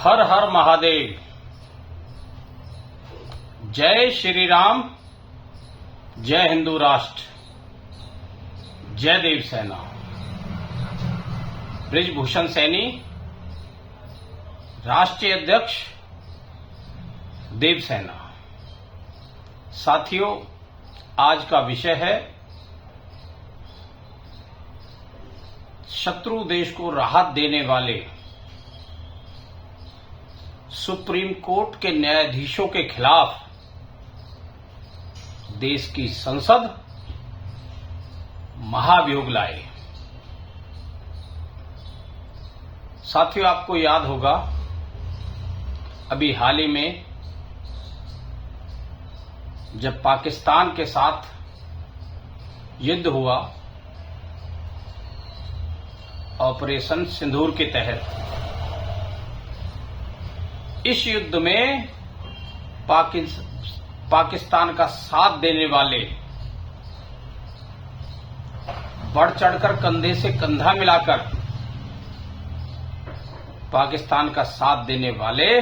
हर हर महादेव। जय श्री राम, जय हिंदू राष्ट्र, जय देव सेना। ब्रिजभूषण सैनी, राष्ट्रीय अध्यक्ष देव सेना। साथियों, आज का विषय है शत्रु देश को राहत देने वाले सुप्रीम कोर्ट के न्यायाधीशों के खिलाफ देश की संसद महाभियोग लाए। साथियों, आपको याद होगा अभी हाल ही में जब पाकिस्तान के साथ युद्ध हुआ, ऑपरेशन सिंदूर के तहत, इस युद्ध में पाकिस्तान का साथ देने वाले, बढ़ चढ़कर कंधे से कंधा मिलाकर पाकिस्तान का साथ देने वाले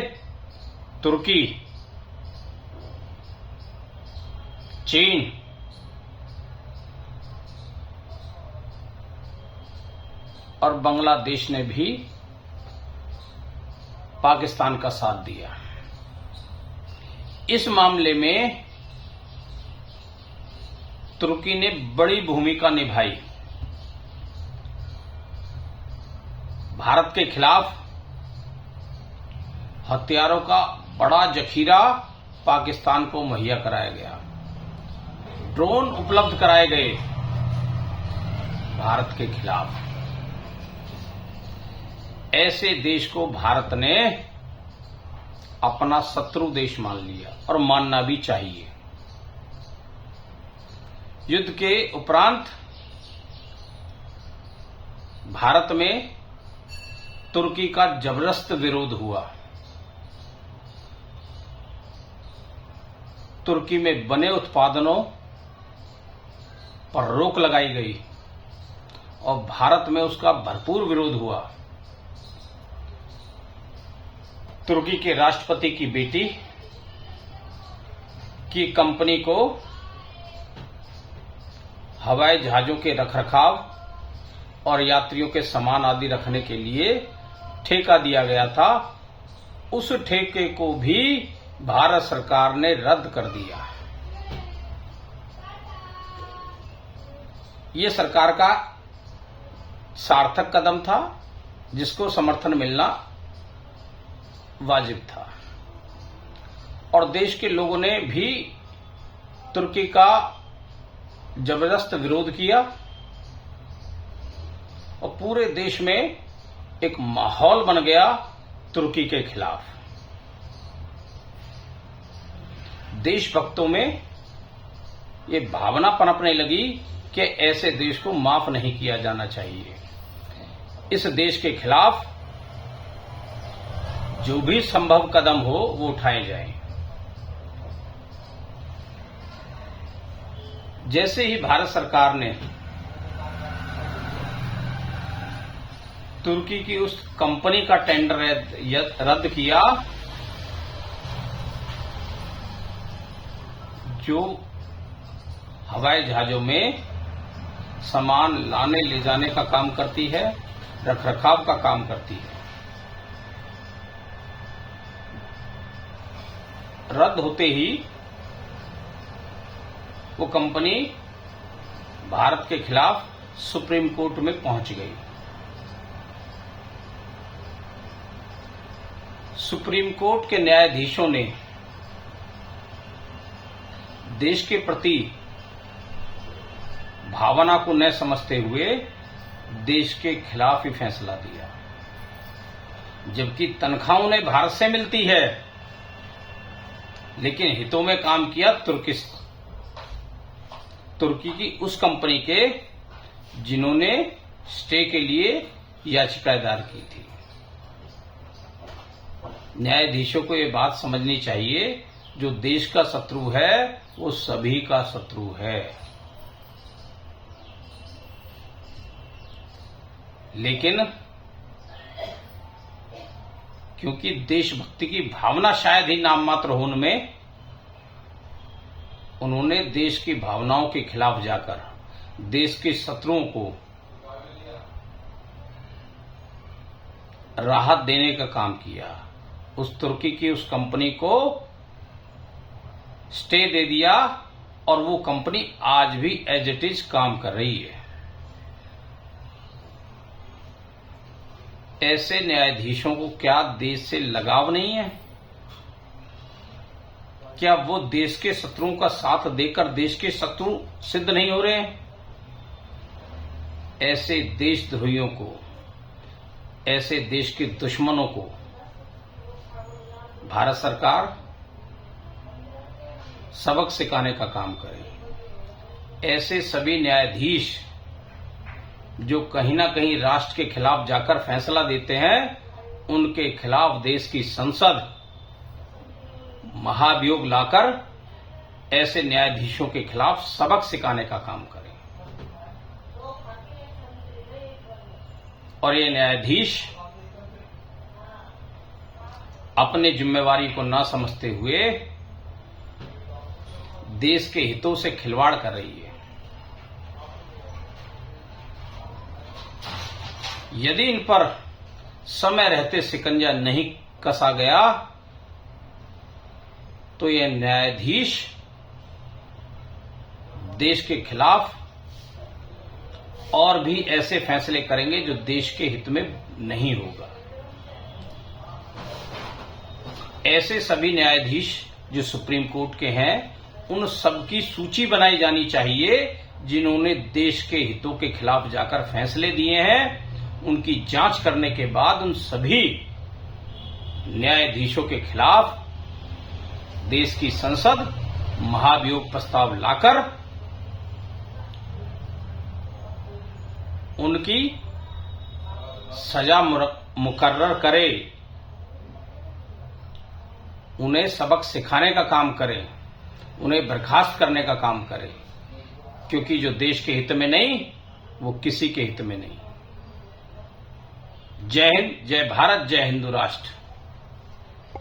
तुर्की, चीन, और बांग्लादेश ने भी पाकिस्तान का साथ दिया। इस मामले में तुर्की ने बड़ी भूमिका निभाई। भारत के खिलाफ हथियारों का बड़ा जखीरा पाकिस्तान को मुहैया कराया गया, ड्रोन उपलब्ध कराए गए भारत के खिलाफ। ऐसे देश को भारत ने अपना शत्रु देश मान लिया और मानना भी चाहिए। युद्ध के उपरांत भारत में तुर्की का जबरदस्त विरोध हुआ। तुर्की में बने उत्पादनों पर रोक लगाई गई और भारत में उसका भरपूर विरोध हुआ। तुर्की के राष्ट्रपति की बेटी की कंपनी को हवाई जहाजों के रखरखाव और यात्रियों के सामान आदि रखने के लिए ठेका दिया गया था। उस ठेके को भी भारत सरकार ने रद्द कर दिया। ये सरकार का सार्थक कदम था, जिसको समर्थन मिलना वाजिब था, और देश के लोगों ने भी तुर्की का जबरदस्त विरोध किया और पूरे देश में एक माहौल बन गया तुर्की के खिलाफ। देशभक्तों में ये भावना पनपने लगी कि ऐसे देश को माफ नहीं किया जाना चाहिए। इस देश के खिलाफ जो भी संभव कदम हो वो उठाए जाएं। जैसे ही भारत सरकार ने तुर्की की उस कंपनी का टेंडर रद्द किया जो हवाई जहाजों में सामान लाने ले जाने का काम करती है, रखरखाव का काम करती है, रद्द होते ही वो कंपनी भारत के खिलाफ सुप्रीम कोर्ट में पहुंच गई। सुप्रीम कोर्ट के न्यायाधीशों ने देश के प्रति भावना को न समझते हुए देश के खिलाफ ही फैसला दिया। जबकि तनख्वाह उन्हें भारत से मिलती है, लेकिन हितों में काम किया तुर्की की उस कंपनी के जिन्होंने स्टे के लिए याचिका दायर की थी। न्यायाधीशों को ये बात समझनी चाहिए, जो देश का शत्रु है वो सभी का शत्रु है। लेकिन क्योंकि देशभक्ति की भावना शायद ही नाम मात्र हो उनमें, उन्होंने देश की भावनाओं के खिलाफ जाकर देश के शत्रुओं को राहत देने का काम किया। उस तुर्की की उस कंपनी को स्टे दे दिया और वो कंपनी आज भी एज इट इज काम कर रही है। ऐसे न्यायाधीशों को क्या देश से लगाव नहीं है? क्या वो देश के शत्रुओं का साथ देकर देश के शत्रु सिद्ध नहीं हो रहे हैं? ऐसे देशद्रोहियों को, ऐसे देश के दुश्मनों को भारत सरकार सबक सिखाने का काम करे। ऐसे सभी न्यायाधीश जो कहीं ना कहीं राष्ट्र के खिलाफ जाकर फैसला देते हैं, उनके खिलाफ देश की संसद महाभियोग लाकर ऐसे न्यायाधीशों के खिलाफ सबक सिखाने का काम करे। और ये न्यायाधीश अपने जिम्मेवारी को ना समझते हुए देश के हितों से खिलवाड़ कर रही है। यदि इन पर समय रहते शिकंजा नहीं कसा गया तो ये न्यायाधीश देश के खिलाफ और भी ऐसे फैसले करेंगे जो देश के हित में नहीं होगा। ऐसे सभी न्यायाधीश जो सुप्रीम कोर्ट के हैं, उन सबकी सूची बनाई जानी चाहिए जिन्होंने देश के हितों के खिलाफ जाकर फैसले दिए हैं। उनकी जांच करने के बाद उन सभी न्यायाधीशों के खिलाफ देश की संसद महाभियोग प्रस्ताव लाकर उनकी सजा मुकर्रर करे, उन्हें सबक सिखाने का काम करे, उन्हें बर्खास्त करने का काम करे, क्योंकि जो देश के हित में नहीं वो किसी के हित में नहीं। जय हिंद, जय भारत, जय हिंदू राष्ट्र।